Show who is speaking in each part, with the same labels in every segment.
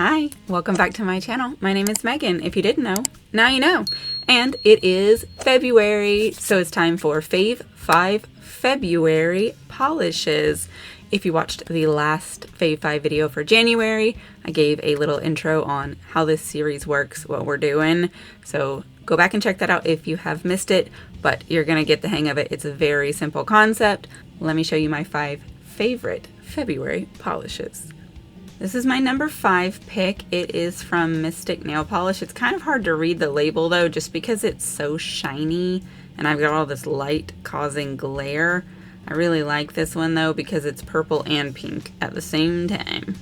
Speaker 1: Hi, welcome back to my channel. My name is Megan. If you didn't know, now you know. And it is February, so it's time for Fave 5 February polishes. If you watched the last Fave 5 video for January, I gave a little intro on how this series works, what we're doing. So go back and check that out if you have missed it, but you're gonna get the hang of it. It's a very simple concept. Let me show you my 5 favorite February polishes. This is my number 5 pick. It is from Mystic Nail Polish. It's kind of hard to read the label though, just because it's so shiny and I've got all this light causing glare. I really like this one though because it's purple and pink at the same time.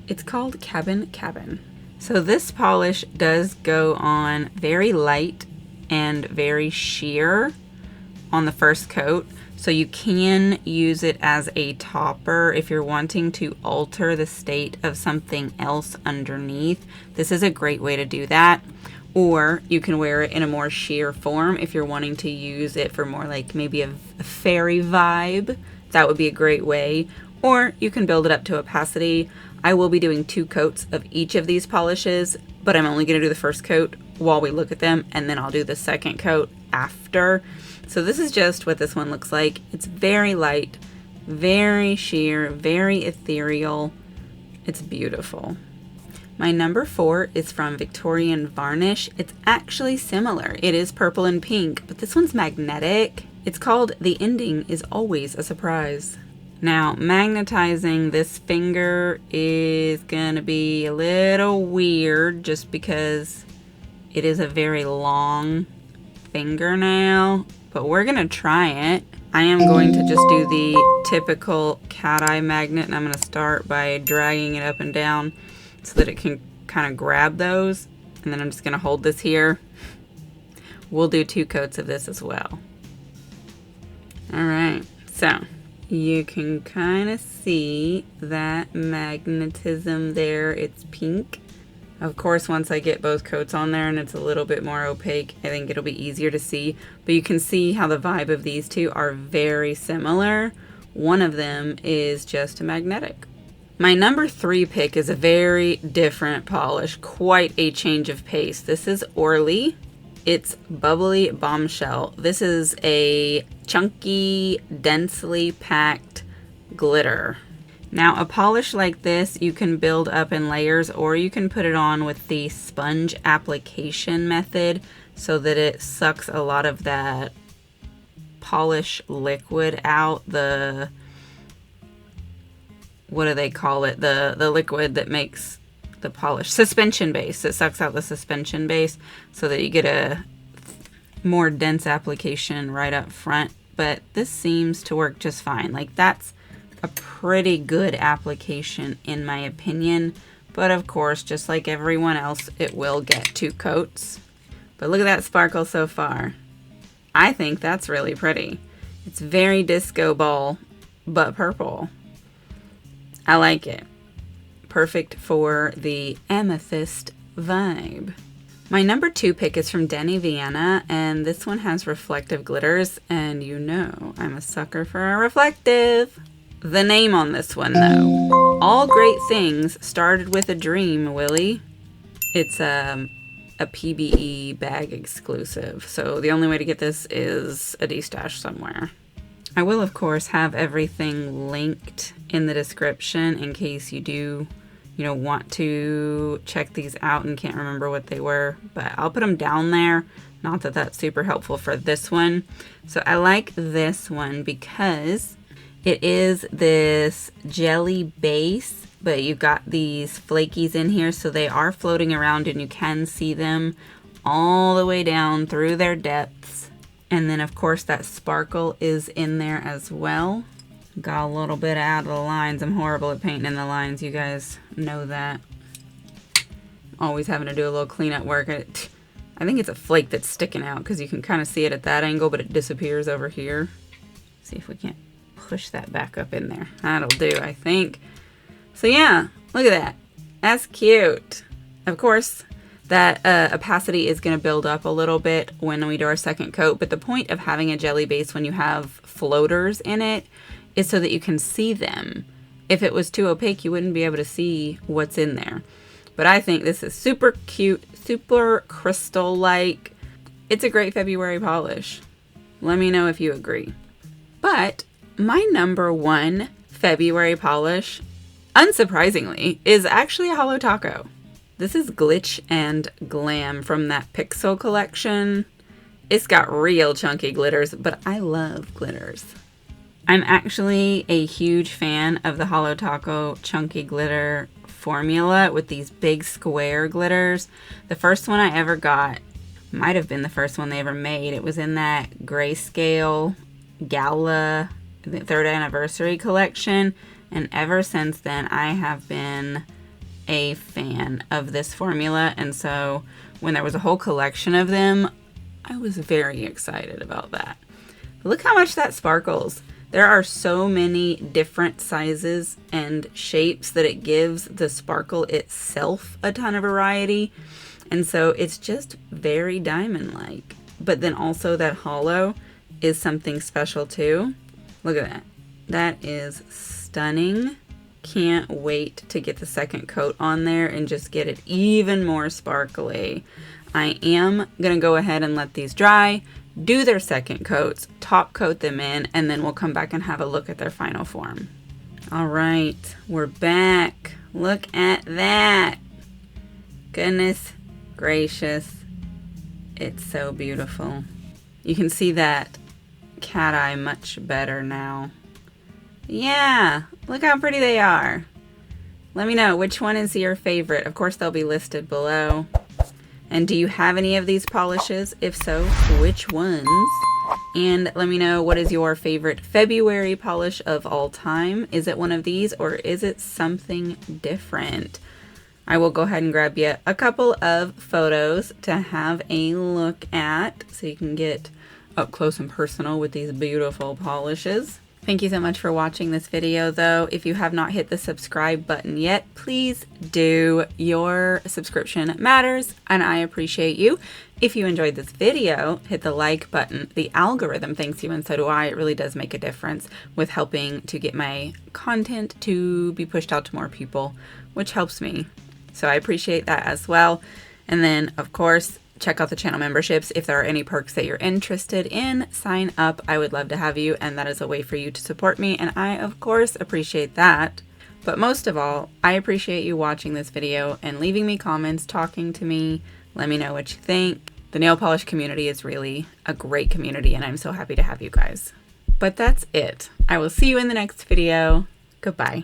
Speaker 1: It's called Cabin Cabin. So this polish does go on very light and very sheer on the first coat. So you can use it as a topper if you're wanting to alter the state of something else underneath. This is a great way to do that. Or you can wear it in a more sheer form if you're wanting to use it for more like maybe a fairy vibe. That would be a great way. Or you can build it up to opacity. I will be doing 2 coats of each of these polishes, but I'm only going to do the first coat while we look at them, and then I'll do the second coat after. So this is just what this one looks like. It's very light, very sheer, very ethereal. It's beautiful. My number 4 is from Victorian Varnish. It's actually similar. It is purple and pink, but this one's magnetic. It's called The Ending is Always a Surprise. Now, magnetizing this finger is gonna be a little weird just because it is a very long fingernail, but we're gonna try it. I am going to just do the typical cat eye magnet, and I'm gonna start by dragging it up and down so that it can kind of grab those, and then I'm just gonna hold this here. We'll do 2 coats of this as well. All right, so you can kind of see that magnetism there. It's pink. Of course, once I get both coats on there and it's a little bit more opaque, I think it'll be easier to see. But you can see how the vibe of these two are very similar. One of them is just magnetic. My number 3 pick is a very different polish, quite a change of pace. This is Orly. It's Bubbly Bombshell. This is a chunky, densely packed glitter. Now, a polish like this, you can build up in layers, or you can put it on with the sponge application method so that it sucks a lot of that polish liquid out. The, what do they call it? The liquid that makes the polish. Suspension base. It sucks out the suspension base so that you get a more dense application right up front. But this seems to work just fine. Like, that's a pretty good application in my opinion, but of course, just like everyone else, it will get 2 coats. But look at that sparkle so far. I think that's really pretty. It's very disco ball, but purple. I like it. Perfect for the amethyst vibe. My number 2 pick is from Dany Vianna, and this one has reflective glitters, and you know I'm a sucker for a reflective. The name on this one, though. All great things started with a dream, Willy. It's a PBE bag exclusive, so the only way to get this is a D-stash somewhere. I will, of course, have everything linked in the description in case you do, want to check these out and can't remember what they were, but I'll put them down there. Not that that's super helpful for this one. So I like this one because it is this jelly base, but you've got these flakies in here, so they are floating around and you can see them all the way down through their depths. And then, of course, that sparkle is in there as well. Got a little bit out of the lines. I'm horrible at painting in the lines. You guys know that. Always having to do a little cleanup work. I think it's a flake that's sticking out because you can kind of see it at that angle, but it disappears over here. See if we can't push that back up in there. That'll do, I think. So yeah, look at that. That's cute. Of course, that opacity is going to build up a little bit when we do our second coat, but the point of having a jelly base when you have floaters in it is so that you can see them. If it was too opaque, you wouldn't be able to see what's in there. But I think this is super cute, super crystal-like. It's a great February polish. Let me know if you agree. But my number one February polish, unsurprisingly, is actually a holotaco. This is Glitch and Glam from that Pixel collection. It's got real chunky glitters, but I love glitters. I'm actually a huge fan of the holotaco chunky glitter formula with these big square glitters. The first one I ever got might have been the first one they ever made. It was in that Grayscale Gala 3rd anniversary collection, and ever since then I have been a fan of this formula. And so when there was a whole collection of them, I was very excited about that. Look how much that sparkles. There are so many different sizes and shapes that it gives the sparkle itself a ton of variety. And so it's just very diamond-like. But then also that holo is something special too. Look at that. That is stunning. Can't wait to get the second coat on there and just get it even more sparkly. I am going to go ahead and let these dry, do their second coats, top coat them in, and then we'll come back and have a look at their final form. All right, we're back. Look at that. Goodness gracious. It's so beautiful. You can see that cat eye much better now. Yeah, look how pretty they are. Let me know which one is your favorite. Of course, they'll be listed below. And do you have any of these polishes? If so, which ones? And let me know, what is your favorite February polish of all time? Is it one of these or is it something different? I will go ahead and grab you a couple of photos to have a look at so you can get up close and personal with these beautiful polishes. Thank you so much for watching this video though. If you have not hit the subscribe button yet, please do. Your subscription matters and I appreciate you. If you enjoyed this video, hit the like button. The algorithm thanks you and so do I. It really does make a difference with helping to get my content to be pushed out to more people, which helps me. So I appreciate that as well. And then of course, check out the channel memberships. If there are any perks that you're interested in, sign up. I would love to have you, and that is a way for you to support me, and I, of course, appreciate that. But most of all, I appreciate you watching this video and leaving me comments, talking to me. Let me know what you think. The nail polish community is really a great community, and I'm so happy to have you guys. But that's it. I will see you in the next video. Goodbye.